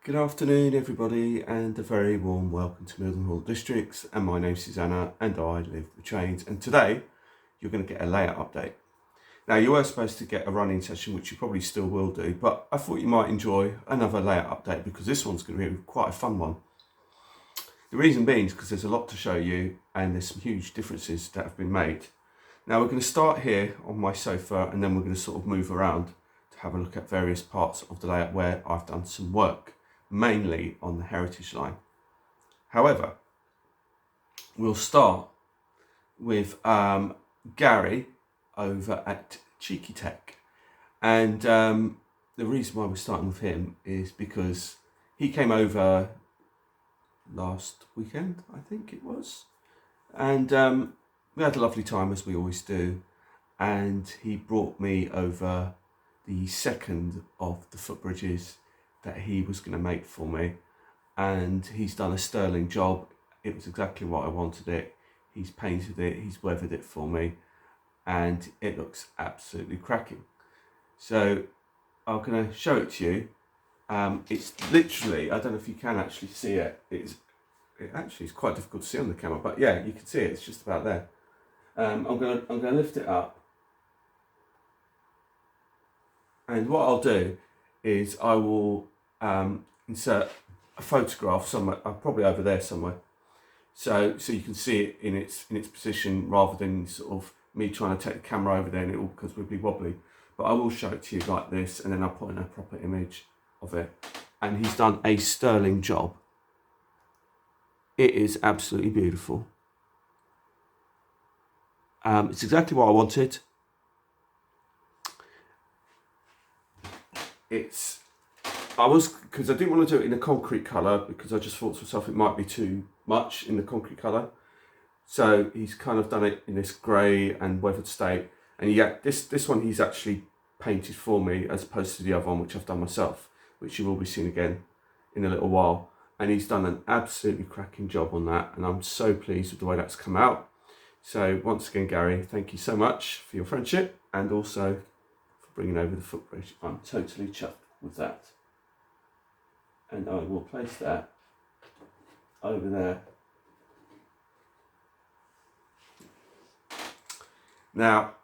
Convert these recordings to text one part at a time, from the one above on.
Good afternoon everybody and a very warm welcome to Mildenhall Districts, and my name's Susanna and I live the trains, and today you're going to get a layout update. Now you were supposed to get a running session, which you probably still will do, but I thought you might enjoy another layout update because this one's going to be quite a fun one. The reason being is because there's a lot to show you and there's some huge differences that have been made. Now we're going to start here on my sofa and then we're going to sort of move around to have a look at various parts of the layout where I've done some work, mainly on the heritage line. However, we'll start with Gary over at Cheeky Tech, and the reason why we're starting with him is because he came over last weekend, I think it was, and we had a lovely time as we always do, and he brought me over the second of the footbridges that he was going to make for me, and he's done a sterling job. It was exactly what I wanted it. He's painted it, he's weathered it for me, and it looks absolutely cracking. So I'm going to show it to you. It's literally, I don't know if you can actually see it. It actually is quite difficult to see on the camera, but yeah, you can see it. It's just about there. I'm going to lift it up, and what I'll do is I will insert a photograph somewhere, probably over there somewhere, so you can see it in its position, rather than sort of me trying to take the camera over there and it all because we'd be wobbly. But I will show it to you like this, and then I'll put in a proper image of it. And he's done a sterling job. It is absolutely beautiful. It's exactly what I wanted. Because I didn't want to do it in a concrete colour, because I just thought to myself it might be too much in the concrete colour. So he's kind of done it in this grey and weathered state. And yeah, this one he's actually painted for me, as opposed to the other one which I've done myself, which you will be seeing again in a little while. And he's done an absolutely cracking job on that, and I'm so pleased with the way that's come out. So once again, Gary, thank you so much for your friendship and also for bringing over the footbridge. I'm totally chuffed with that. And I will place that over there. Now,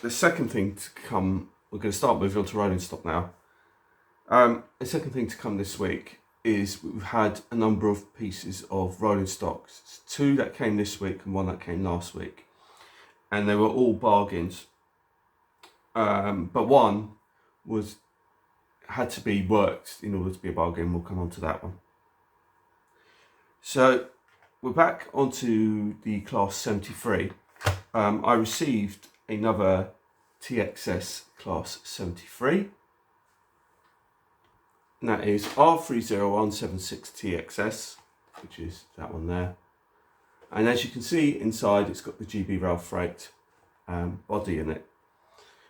the second thing to come, we're going to start moving on to rolling stock now. The second thing to come this week is we've had a number of pieces of rolling stocks, 2 that came this week and 1 that came last week, and they were all bargains. But one had to be worked in order to be a bargain. We'll come on to that one. So we're back onto the Class 73. I received another TXS Class 73. And that is R30176 TXS, which is that one there. And as you can see inside, it's got the GB Rail Freight body in it.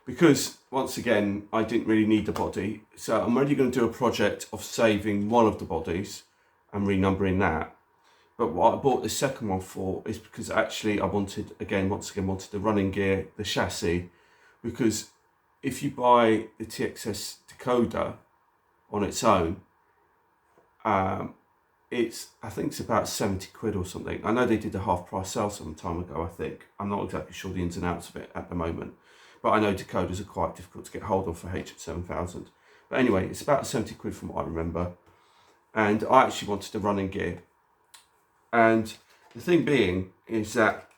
Because, once again, I didn't really need the body, so I'm only going to do a project of saving one of the bodies and renumbering that. But what I bought the second one for is because actually I wanted, once again, the running gear, the chassis, because if you buy the TXS Dakota on its own, I think it's about 70 quid or something. I know they did a half price sale some time ago, I think. I'm not exactly sure the ins and outs of it at the moment. But I know Dakotas are quite difficult to get hold of for HF7000. But anyway, it's about 70 quid from what I remember. And I actually wanted the running gear. And the thing being is that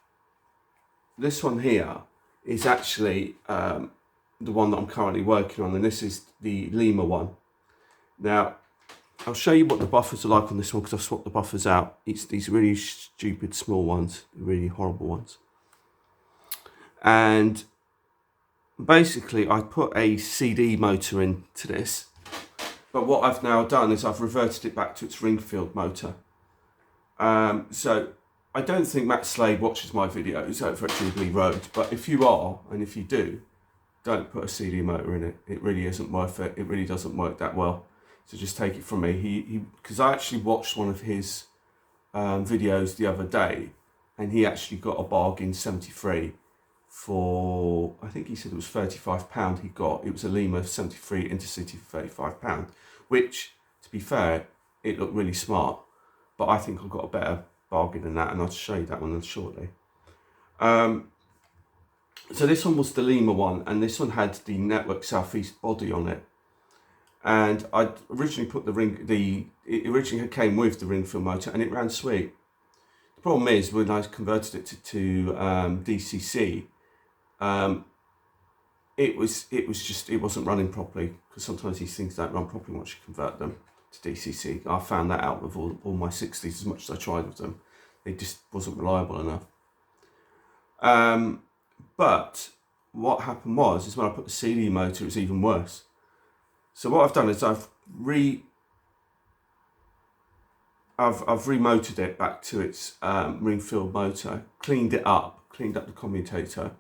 this one here is actually the one that I'm currently working on. And this is the Lima one. Now, I'll show you what the buffers are like on this one, because I've swapped the buffers out. It's these really stupid small ones, really horrible ones. And basically, I put a CD motor into this, but what I've now done is I've reverted it back to its Ringfield motor. So I don't think Matt Slade watches my videos over at Jubilee Road, but if you are, and if you do, don't put a CD motor in it. It really isn't worth it. It really doesn't work that well. So just take it from me. Because I actually watched one of his videos the other day, and he actually got a bargain 73 for, I think he said it was £35 he got. It was a Lima 73 Intercity for £35, which to be fair, it looked really smart, but I think I've got a better bargain than that, and I'll show you that one shortly. So this one was the Lima one, and this one had the Network Southeast body on it. And I originally put it originally came with the ring fill motor, and it ran sweet. The problem is when I converted it to DCC, it wasn't running properly, because sometimes these things don't run properly once you convert them to DCC. I found that out with all my 60s, as much as I tried with them. It just wasn't reliable enough. But what happened is when I put the CD motor, it was even worse. So what I've done is I've remotored it back to its ring-filled motor, cleaned up the commutator,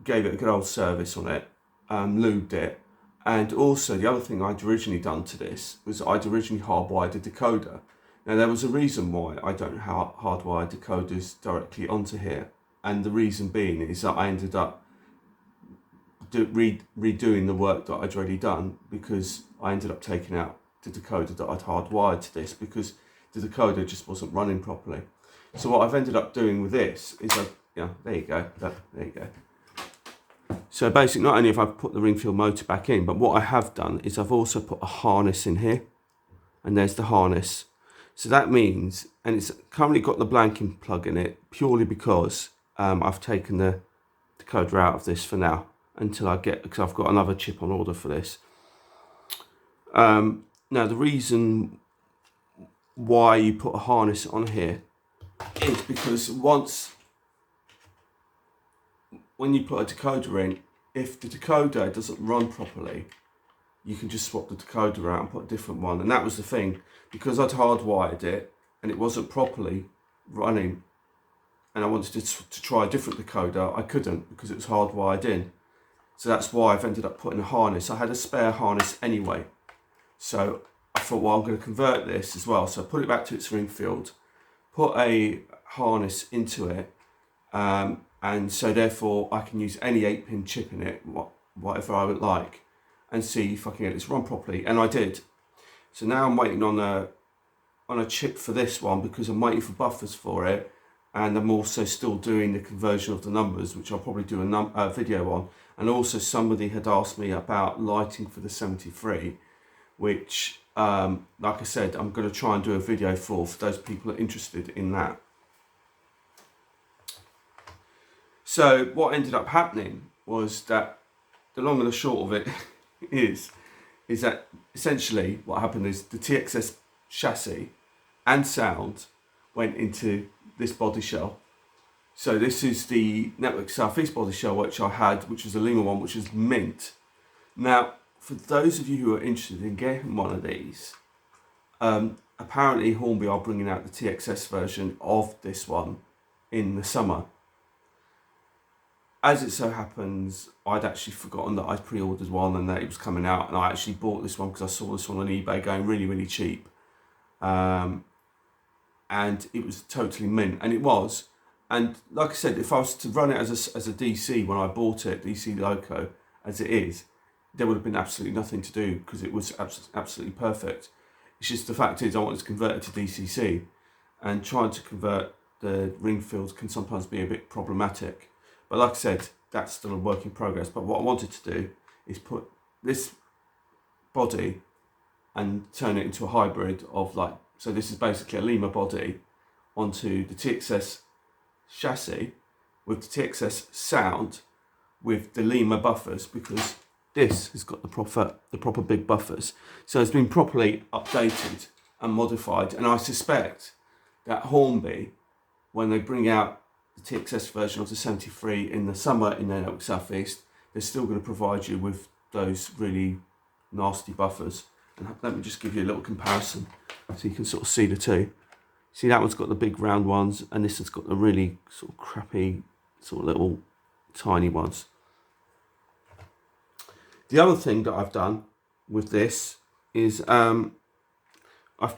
gave it a good old service on it, lubed it, and also the other thing I'd originally done to this was I'd originally hardwired a decoder. Now there was a reason why I don't hardwire decoders directly onto here, and the reason being is that I ended up redoing the work that I'd already done, because I ended up taking out the decoder that I'd hardwired to this, because the decoder just wasn't running properly. So what I've ended up doing with this is there you go. So basically, not only have I put the ring fill motor back in, but what I have done is I've also put a harness in here, and there's the harness. So that means, and it's currently got the blanking plug in it purely because I've taken the decoder out of this for now, because I've got another chip on order for this. Now the reason why you put a harness on here is because when you put a decoder in, if the decoder doesn't run properly, you can just swap the decoder out and put a different one. And that was the thing, because I'd hardwired it and it wasn't properly running, and I wanted to try a different decoder, I couldn't, because it was hardwired in. So that's why I've ended up putting a harness. I had a spare harness anyway, so I thought, well, I'm going to convert this as well. So I put it back to its ring field, put a harness into it, and so therefore I can use any 8-pin chip in it, whatever I would like, and see if I can get this run properly. And I did. So now I'm waiting on a chip for this one, because I'm waiting for buffers for it, and I'm also still doing the conversion of the numbers, which I'll probably do a video on. And also somebody had asked me about lighting for the 73, which, like I said, I'm going to try and do a video for those people that are interested in that. So what ended up happening was that the long and the short of it is that essentially what happened is the TXS chassis and sound went into this body shell. So this is the Network Southeast body shell, which I had, which was the Lima one, which is mint. Now, for those of you who are interested in getting one of these, apparently Hornby are bringing out the TXS version of this one in the summer. As it so happens, I'd actually forgotten that I'd pre-ordered one and that it was coming out, and I actually bought this one because I saw this one on eBay going really, really cheap. And it was totally mint, and it was. And like I said, if I was to run it as a DC when I bought it, DC Loco, as it is, there would have been absolutely nothing to do, because it was absolutely perfect. It's just the fact is I wanted to convert it to DCC, and trying to convert the ring fields can sometimes be a bit problematic. But like I said, that's still a work in progress. But what I wanted to do is put this body and turn it into a hybrid of so this is basically a Lima body onto the TXS chassis with the TXS sound with the Lima buffers, because this has got the proper big buffers. So it's been properly updated and modified, and I suspect that Hornby, when they bring out the TXS version of the 73 in the summer in their Network Southeast, they're still going to provide you with those really nasty buffers. And let me just give you a little comparison so you can sort of see the two. See, that one's got the big round ones, and this one's got the really sort of crappy, sort of little tiny ones. The other thing that I've done with this is I've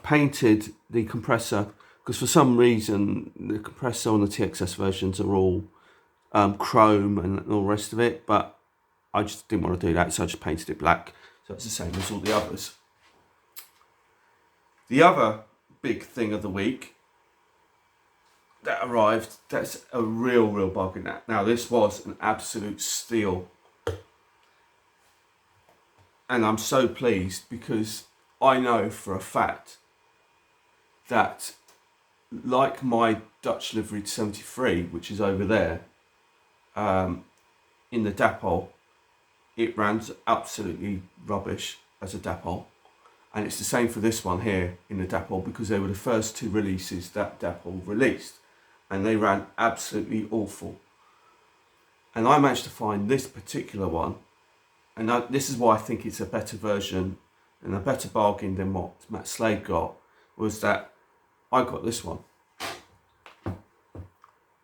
painted the compressor, because for some reason the compressor on the TXS versions are all chrome and all the rest of it, but I just didn't want to do that, so I just painted it black, so it's the same as all the others. The other big thing of the week that arrived, that's a real bargain. Now this was an absolute steal, and I'm so pleased because I know for a fact that, like my Dutch liveried 73, which is over there, in the Dapol, it ran absolutely rubbish as a Dapol. And it's the same for this one here in the Dapol, because they were the first two releases that Dapol released, and they ran absolutely awful. And I managed to find this particular one, and this is why I think it's a better version and a better bargain than what Matt Slade got, was that I got this one.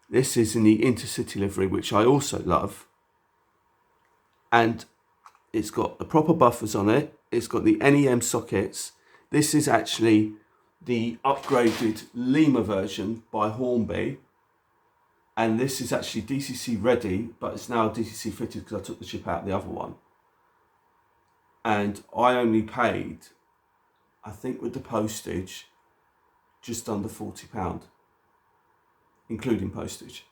This is in the Intercity livery, which I also love, and it's got the proper buffers on it. It's got the NEM sockets. This is actually the upgraded Lima version by Hornby, and this is actually DCC ready, but it's now DCC fitted because I took the chip out of the other one. And I only paid, I think with the postage, just under £40, including postage.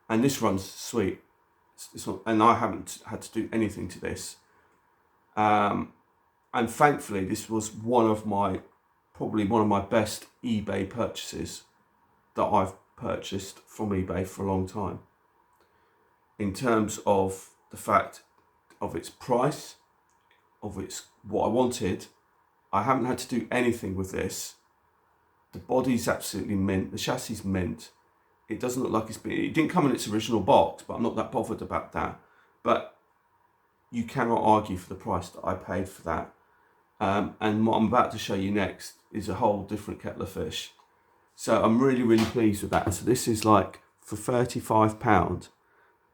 And this runs sweet. And I haven't had to do anything to this. And thankfully, this was probably one of my best eBay purchases that I've purchased from eBay for a long time. In terms of the fact of its price, of its what I wanted, I haven't had to do anything with this. The body's absolutely mint. The chassis is mint. It doesn't look like it didn't come in its original box, but I'm not that bothered about that. But you cannot argue for the price that I paid for that. And what I'm about to show you next is a whole different kettle of fish. So I'm really pleased with that. So this is like for £35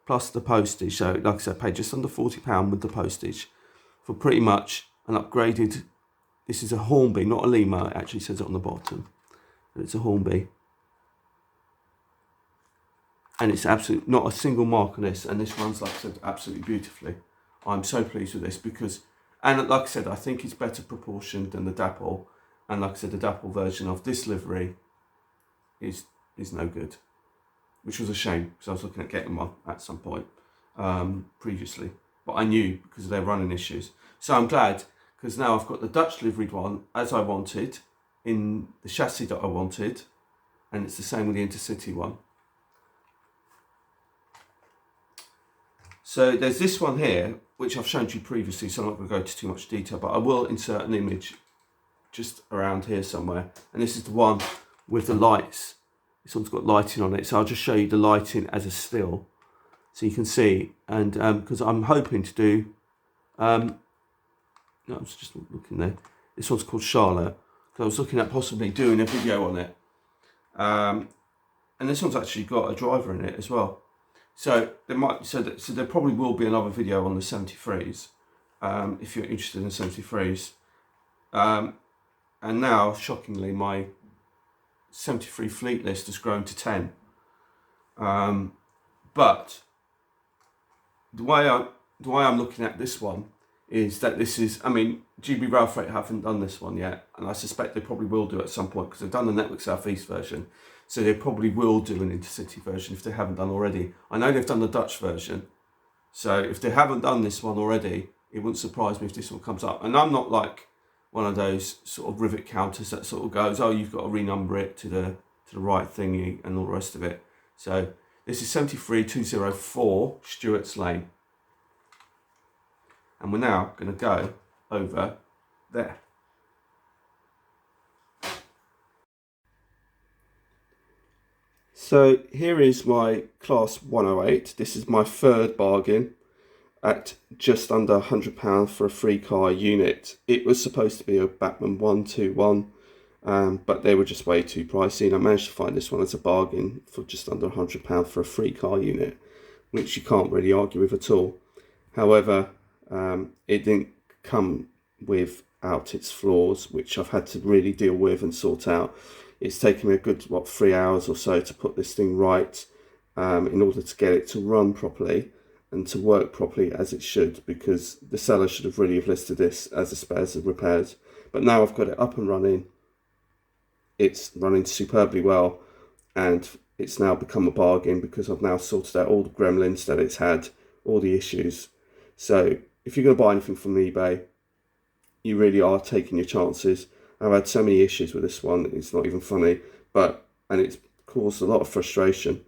plus the postage. So like I said, I paid just under £40 with the postage for pretty much an upgraded. This is a Hornby, not a Lima. It actually says it on the bottom. It's a Hornby. And it's absolutely not a single mark on this, and this runs, like I said, absolutely beautifully. I'm so pleased with this because, and like I said, I think it's better proportioned than the Dapol, and like I said, the Dapol version of this livery is no good, which was a shame because I was looking at getting one at some point previously, but I knew because of their running issues. So I'm glad, because now I've got the Dutch liveried one as I wanted, in the chassis that I wanted, and it's the same with the Intercity one. So there's this one here, which I've shown you previously, so I'm not going to go into too much detail, but I will insert an image just around here somewhere. And this is the one with the lights. This one's got lighting on it, so I'll just show you the lighting as a still, so you can see. And because I'm hoping to do, no, I was just looking there. This one's called Charlotte. So I was looking at possibly doing a video on it. And this one's actually got a driver in it as well. So there probably will be another video on the 73s, if you're interested in 73s. And now, shockingly, my 73 fleet list has grown to 10. But the way I'm looking at this one is that this is, I mean, GB Rail Freight haven't done this one yet, and I suspect they probably will do it at some point because they've done the Network South East version. So they probably will do an Intercity version if they haven't done already. I know they've done the Dutch version. So if they haven't done this one already, it wouldn't surprise me if this one comes up. And I'm not like one of those sort of rivet counters that sort of goes, oh, you've got to renumber it to the right thingy and all the rest of it. So this is 73204 Stewart's Lane. And we're now going to go over there. So here is my Class 108. This is my third bargain at just under £100 for a 3-car unit. It was supposed to be a Bachmann 121, but they were just way too pricey. And I managed to find this one as a bargain for just under £100 for a 3-car unit, which you can't really argue with at all. However, it didn't come without its flaws, which I've had to really deal with and sort out. It's taken me a good, 3 hours or so to put this thing right in order to get it to run properly and to work properly as it should, because the seller should have really listed this as a spares and repairs. But now I've got it up and running, it's running superbly well, and it's now become a bargain because I've now sorted out all the gremlins that it's had, all the issues. So if you're going to buy anything from eBay, you really are taking your chances. I've had so many issues with this one, it's not even funny, and it's caused a lot of frustration.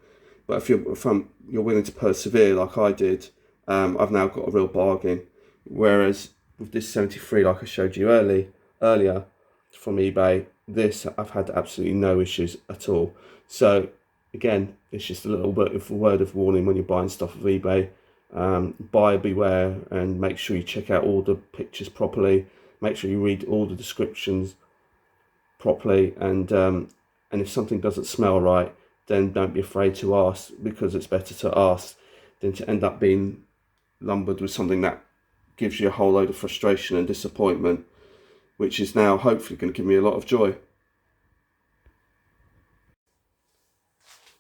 But if you're willing to persevere like I did, I've now got a real bargain. Whereas with this 73, like I showed you earlier from eBay, this I've had absolutely no issues at all. So again, it's just a little bit of a word of warning when you're buying stuff off eBay. Buyer beware, and make sure you check out all the pictures properly. Make sure you read all the descriptions properly, and if something doesn't smell right, then don't be afraid to ask, because it's better to ask than to end up being lumbered with something that gives you a whole load of frustration and disappointment, which is now hopefully going to give me a lot of joy.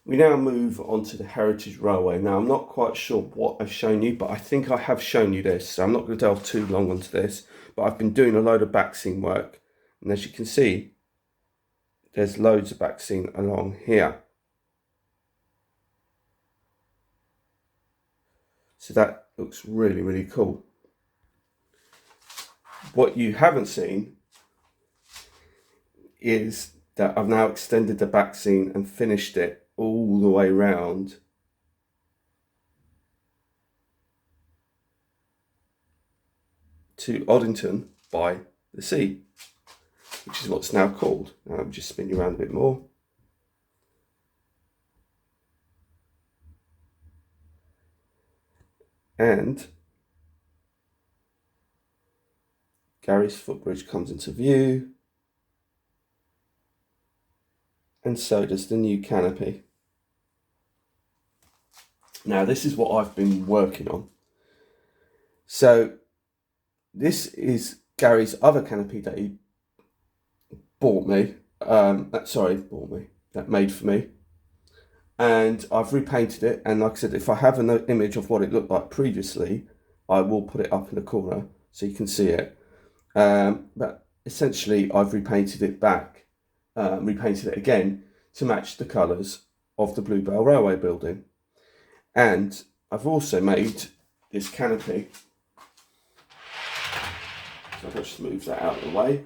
We now move on to the Heritage Railway. Now, I'm not quite sure what I've shown you, but I think I have shown you this, so I'm not going to delve too long onto this, but I've been doing a load of backseam work, and as you can see, there's loads of backseam along here. So that looks really, really cool. What you haven't seen is that I've now extended the backseam and finished it all the way round to Oddington by the Sea, which is what's now called. Now I'm just spinning around a bit more. And Gary's footbridge comes into view, and so does the new canopy. Now this is what I've been working on. So this is Gary's other canopy that he that made for me. And I've repainted it, and like I said, if I have an image of what it looked like previously, I will put it up in the corner so you can see it. But essentially I've repainted it back, repainted it again to match the colours of the Bluebell Railway building. And I've also made this canopy. So I'll just move that out of the way.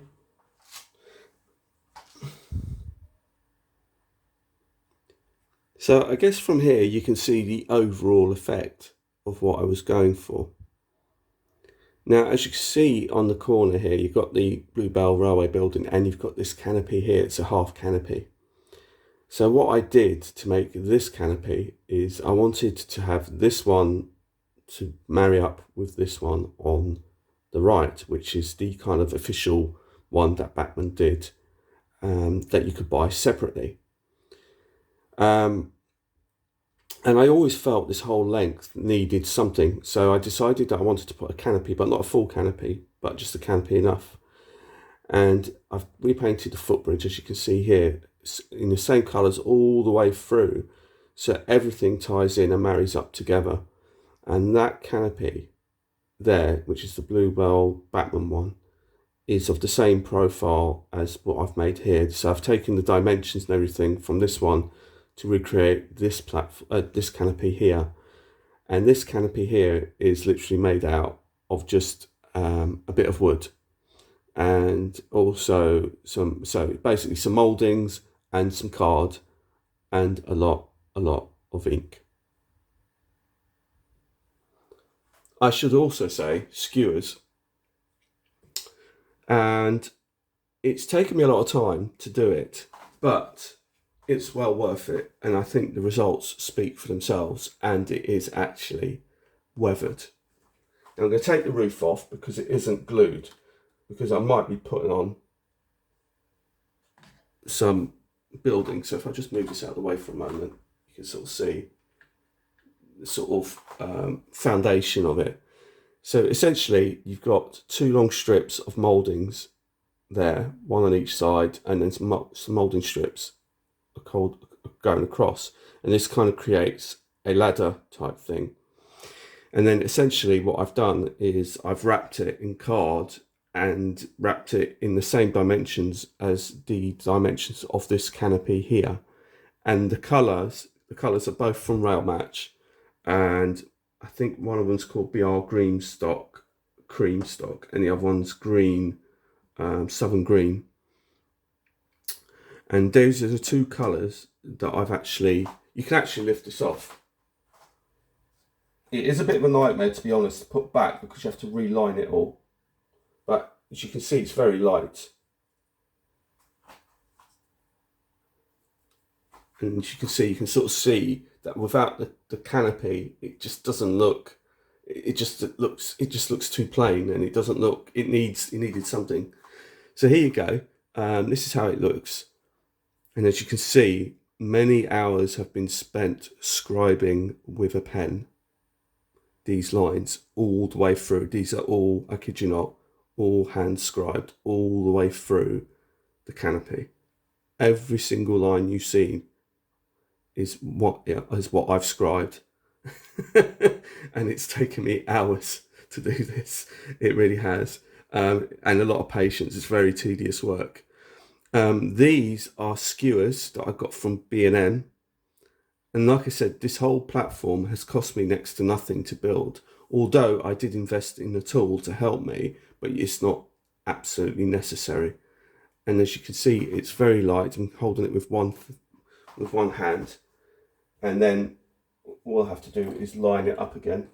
So I guess from here you can see the overall effect of what I was going for. Now, as you can see on the corner here, you've got the Bluebell Railway building, and you've got this canopy here. It's a half canopy. So what I did to make this canopy is I wanted to have this one to marry up with this one on the right, which is the kind of official one that Bachmann did, that you could buy separately. And I always felt this whole length needed something, so I decided that I wanted to put a canopy, but not a full canopy, but just a canopy enough. And I've repainted the footbridge, as you can see here, in the same colours all the way through, so everything ties in and marries up together. And that canopy there, which is the Bluebell Bachmann one, is of the same profile as what I've made here. So I've taken the dimensions and everything from this one to recreate this this canopy here, and this canopy here is literally made out of just a bit of wood, and also basically some mouldings and some card and a lot of ink. I should also say skewers, and it's taken me a lot of time to do it, but it's well worth it, and I think the results speak for themselves, and it is actually weathered. Now I'm going to take the roof off because it isn't glued, because I might be putting on some building. So if I just move this out of the way for a moment, you can sort of see the sort of foundation of it. So essentially you've got two long strips of mouldings there, one on each side, and then some moulding strips going across, and this kind of creates a ladder type thing. And then essentially what I've done is I've wrapped it in card and wrapped it in the same dimensions as the dimensions of this canopy here. And the colours are both from Rail Match, and I think one of them's called BR Green Stock, Cream Stock, and the other one's Green, Southern Green. And those are the two colours that you can actually lift this off. It is a bit of a nightmare, to be honest, to put back because you have to reline it all. But as you can see, it's very light. And as you can sort of see that without the canopy, it just doesn't look, it just looks too plain, and it doesn't look, it needed something. So here you go. This is how it looks. And as you can see, many hours have been spent scribing with a pen these lines all the way through. These are all, I kid you not, all hand scribed all the way through the canopy. Every single line you see is what I've scribed. And it's taken me hours to do this. It really has. And a lot of patience. It's very tedious work. These are skewers that I got from B&M. And like I said, this whole platform has cost me next to nothing to build, although I did invest in a tool to help me, but it's not absolutely necessary. And as you can see, it's very light. I'm holding it with one hand, and then all I have to do is line it up again.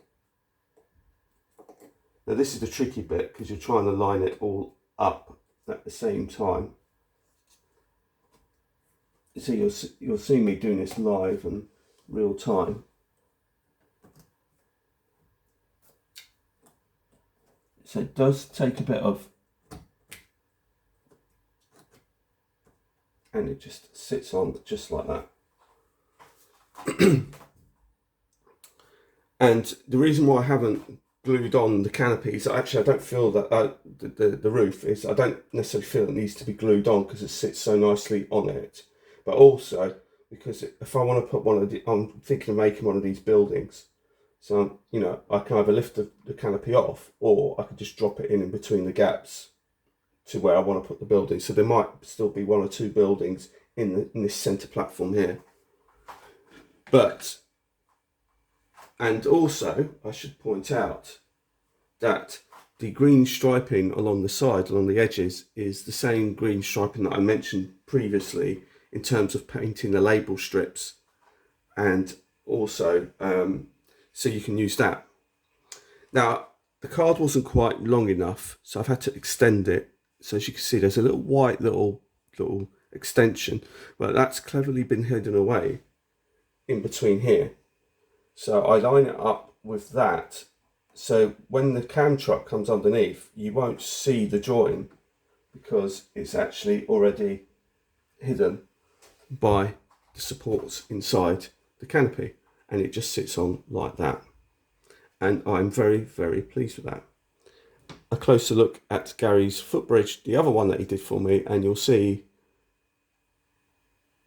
Now this is the tricky bit because you're trying to line it all up at the same time. So you'll see me doing this live and real time. So it does take a bit of, and it just sits on just like that. And the reason why I haven't glued on the canopies, actually I don't feel that the roof is, I don't necessarily feel it needs to be glued on because it sits so nicely on it. But also because if I want to put I'm thinking of making one of these buildings. So, I can either lift the canopy off, or I could just drop it in between the gaps to where I want to put the building. So there might still be one or two buildings in this centre platform here. And also I should point out that the green striping along the side, along the edges, is the same green striping that I mentioned previously in terms of painting the label strips, and also so you can use that. Now the card wasn't quite long enough, so I've had to extend it. So as you can see, there's a little white little extension, but that's cleverly been hidden away in between here. So I line it up with that, so when the cam truck comes underneath, you won't see the join because it's actually already hidden by the supports inside the canopy, and it just sits on like that. And I'm very, very pleased with that. A closer look at Gary's footbridge, the other one that he did for me, and you'll see,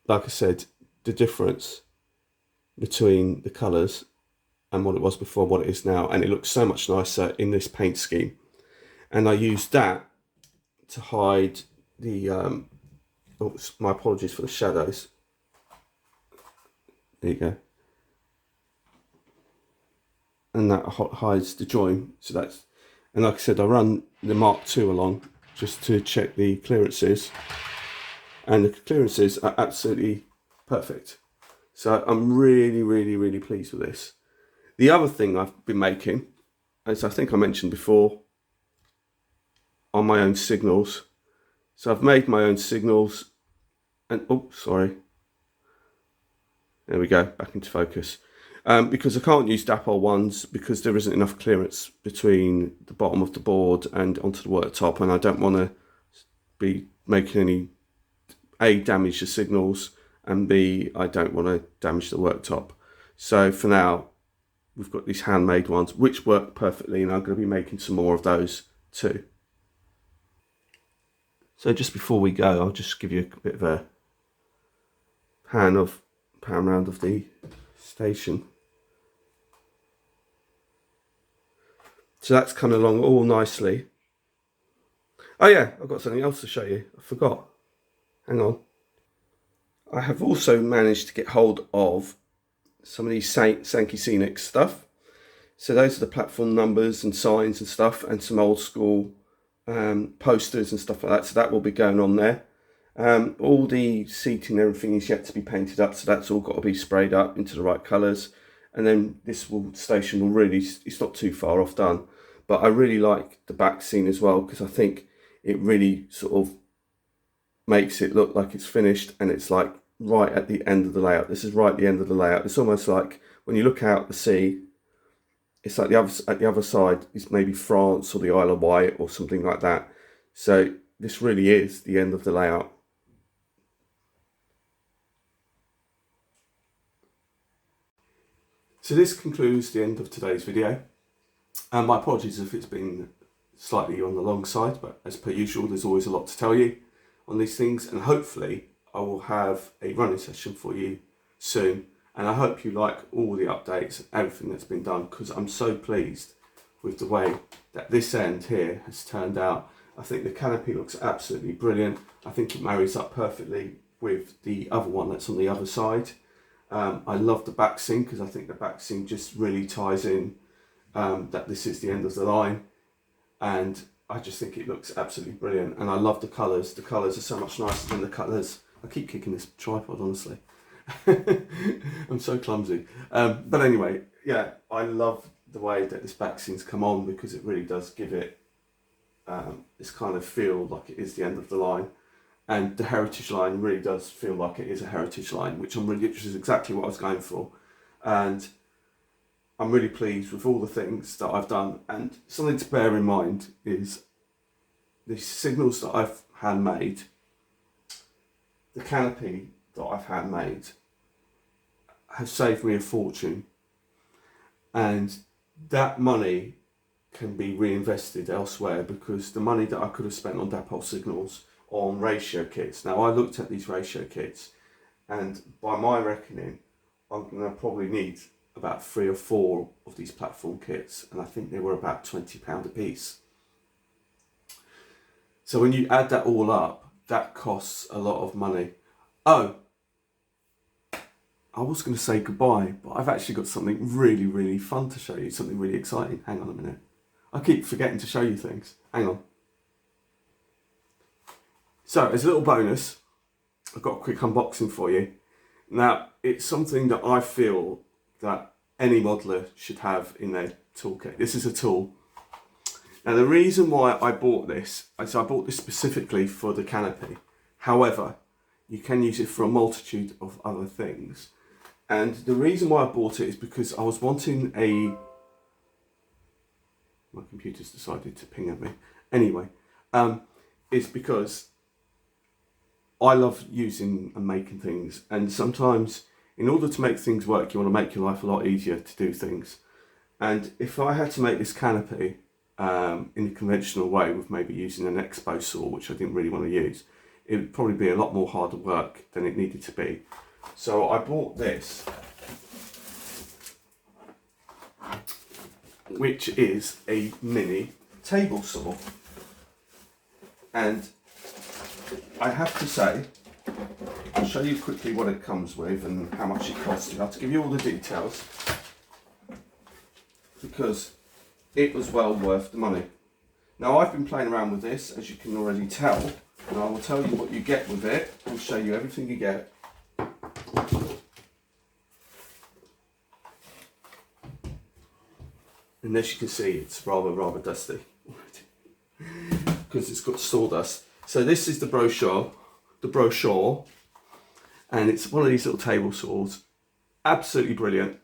like I said, the difference between the colours and what it was before, what it is now, and it looks so much nicer in this paint scheme. And I used that to hide the my apologies for the shadows. There you go. And that hides the join. So that's, and like I said, I run the Mark II along just to check the clearances, and the clearances are absolutely perfect. So I'm really, really, really pleased with this. The other thing I've been making, as I think I mentioned before, are my own signals. So I've made my own signals, and there we go, back into focus. Because I can't use Dapol ones because there isn't enough clearance between the bottom of the board and onto the worktop, and I don't want to be making any A, damage the signals, and B, I don't want to damage the worktop. So for now, we've got these handmade ones which work perfectly, and I'm going to be making some more of those too. So just before we go, I'll just give you a bit of a pan round of the station. So that's coming along all nicely. Oh yeah, I've got something else to show you. I forgot. Hang on. I have also managed to get hold of some of these Sankey Scenic stuff. So those are the platform numbers and signs and stuff, and some old school posters and stuff like that. So that will be going on there. All the seating and everything is yet to be painted up, so that's all got to be sprayed up into the right colours. And then this station will really, it's not too far off done. But I really like the back scene as well, because I think it really sort of makes it look like it's finished, and it's like right at the end of the layout. This is right at the end of the layout. It's almost like when you look out the sea, it's like at the other side is maybe France or the Isle of Wight or something like that. So this really is the end of the layout. So this concludes the end of today's video. And my apologies if it's been slightly on the long side, but as per usual, there's always a lot to tell you on these things, and hopefully I will have a running session for you soon. And I hope you like all the updates, everything that's been done, because I'm so pleased with the way that this end here has turned out. I think the canopy looks absolutely brilliant. I think it marries up perfectly with the other one that's on the other side. I love the back seam, because I think the back seam just really ties in that this is the end of the line, and I just think it looks absolutely brilliant. And I love the colours. The colours are so much nicer than the colours. I keep kicking this tripod, honestly. I'm so clumsy. But anyway, yeah, I love the way that this back seam's come on, because it really does give it this kind of feel like it is the end of the line. And the heritage line really does feel like it is a heritage line, which is exactly what I was going for. And I'm really pleased with all the things that I've done. And something to bear in mind is the signals that I've handmade, the canopy that I've handmade, has saved me a fortune. And that money can be reinvested elsewhere, because the money that I could have spent on Dapol signals, on ratio kits. Now, I looked at these ratio kits, and by my reckoning, I'm going to probably need about 3 or 4 of these platform kits, and I think they were about £20 a piece. So when you add that all up, that costs a lot of money. Oh, I was going to say goodbye, but I've actually got something really, really fun to show you, something really exciting. Hang on a minute. I keep forgetting to show you things. Hang on. So, as a little bonus, I've got a quick unboxing for you. Now, it's something that I feel that any modeler should have in their toolkit. This is a tool. Now, the reason why I bought this is I bought this specifically for the canopy. However, you can use it for a multitude of other things. And the reason why I bought it is because I was wanting a... My computer's decided to ping at me. Anyway, it's because I love using and making things, and sometimes in order to make things work, you want to make your life a lot easier to do things. And if I had to make this canopy in the conventional way, with maybe using an Expo saw, which I didn't really want to use, it would probably be a lot more harder work than it needed to be. So I bought this, which is a mini table saw. And I have to say, I'll show you quickly what it comes with and how much it costs. I have to give you all the details, because it was well worth the money. Now, I've been playing around with this, as you can already tell, and I will tell you what you get with it and show you everything you get. And as you can see, it's rather dusty because it's got sawdust. So this is the brochure, and it's one of these little table saws. Absolutely brilliant.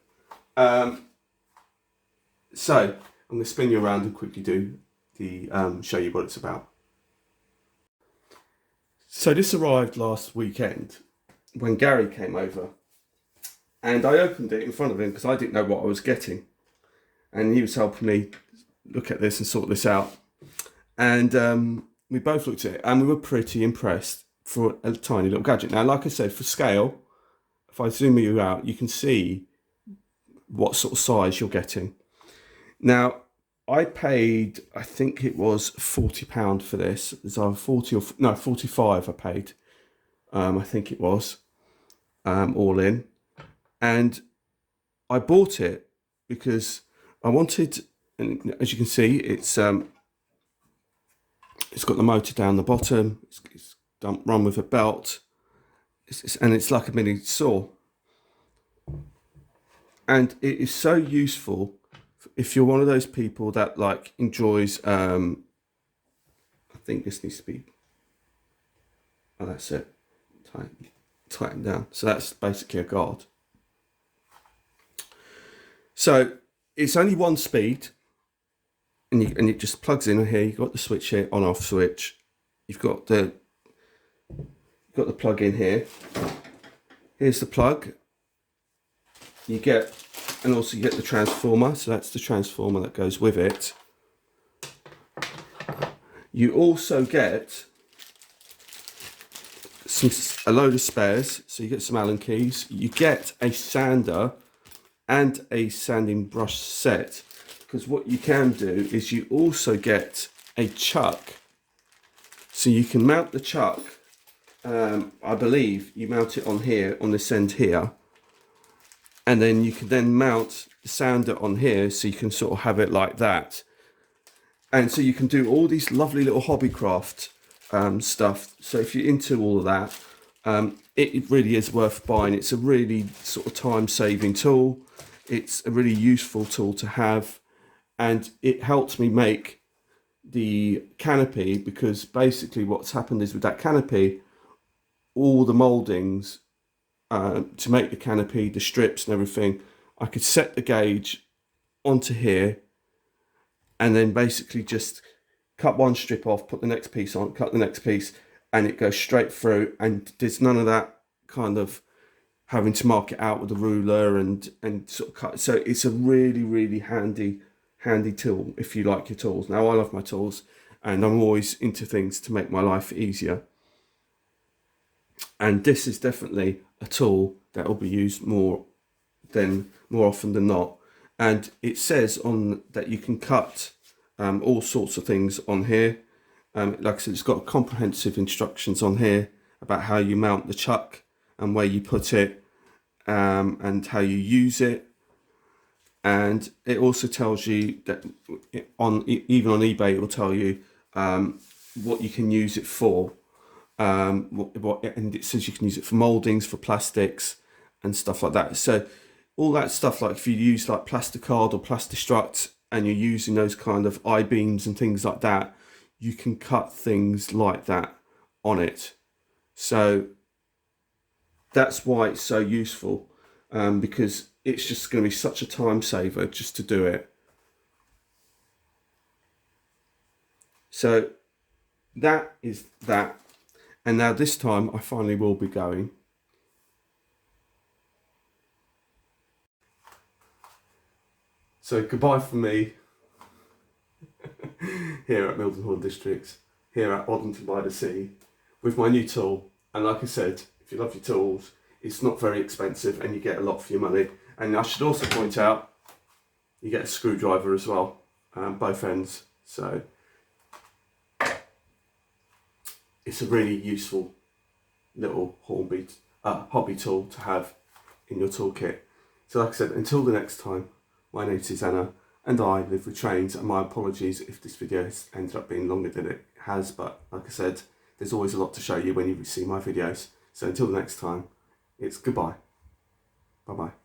So I'm going to spin you around and quickly do the show you what it's about. So this arrived last weekend when Gary came over, and I opened it in front of him because I didn't know what I was getting, and he was helping me look at this and sort this out. And we both looked at it and we were pretty impressed for a tiny little gadget. Now, like I said, for scale, if I zoom you out, you can see what sort of size you're getting. Now, I paid, I think it was £40 for this. It's either 40 or no, 45 I paid. I think it was all in. And I bought it because I wanted, and as you can see, it's got the motor down the bottom. It's run with a belt, and it's like a mini saw. And it is so useful if you're one of those people that like enjoys. I think this needs to be. Oh, that's it. Tighten down. So that's basically a guard. So it's only one speed, and it just plugs in here. You've got the switch here, on/off switch. You've got the plug in here. Here's the plug. You get, and also you get the transformer. So that's the transformer that goes with it. You also get a load of spares. So you get some Allen keys. You get a sander and a sanding brush set, because what you can do is you also get a chuck, so you can mount the chuck. I believe you mount it on here, on this end here, and then you can then mount the sander on here, so you can sort of have it like that. And so you can do all these lovely little hobbycraft stuff. So if you're into all of that, it really is worth buying. It's a really sort of time-saving tool. It's a really useful tool to have, and it helps me make the canopy, because basically what's happened is with that canopy, all the mouldings to make the canopy, the strips and everything, I could set the gauge onto here and then basically just cut one strip off, put the next piece on, cut the next piece, and it goes straight through, and there's none of that kind of having to mark it out with a ruler and sort of cut. So it's a really handy tool if you like your tools. Now I love my tools, and I'm always into things to make my life easier, and this is definitely a tool that will be used more often than not. And it says on that you can cut all sorts of things on here. Like I said, it's got comprehensive instructions on here about how you mount the chuck and where you put it, and how you use it. And it also tells you that even on eBay, it will tell you what you can use it for. And it says you can use it for mouldings, for plastics and stuff like that. So all that stuff, like if you use like Plasticard or Plastistruct and you're using those kind of I-beams and things like that, you can cut things like that on it. So that's why it's so useful, because it's just going to be such a time saver just to do it. So that is that. And now this time I finally will be going. So goodbye from me here at Mildenhall Districts, here at Oddington by the Sea, with my new tool. And like I said, if you love your tools, it's not very expensive and you get a lot for your money. And I should also point out, you get a screwdriver as well, both ends. So it's a really useful little hobby tool to have in your toolkit. So like I said, until the next time, my name is Susanna and I live with trains, and my apologies if this video has ended up being longer than it has, but like I said, there's always a lot to show you when you see my videos. So until the next time, it's goodbye. Bye bye.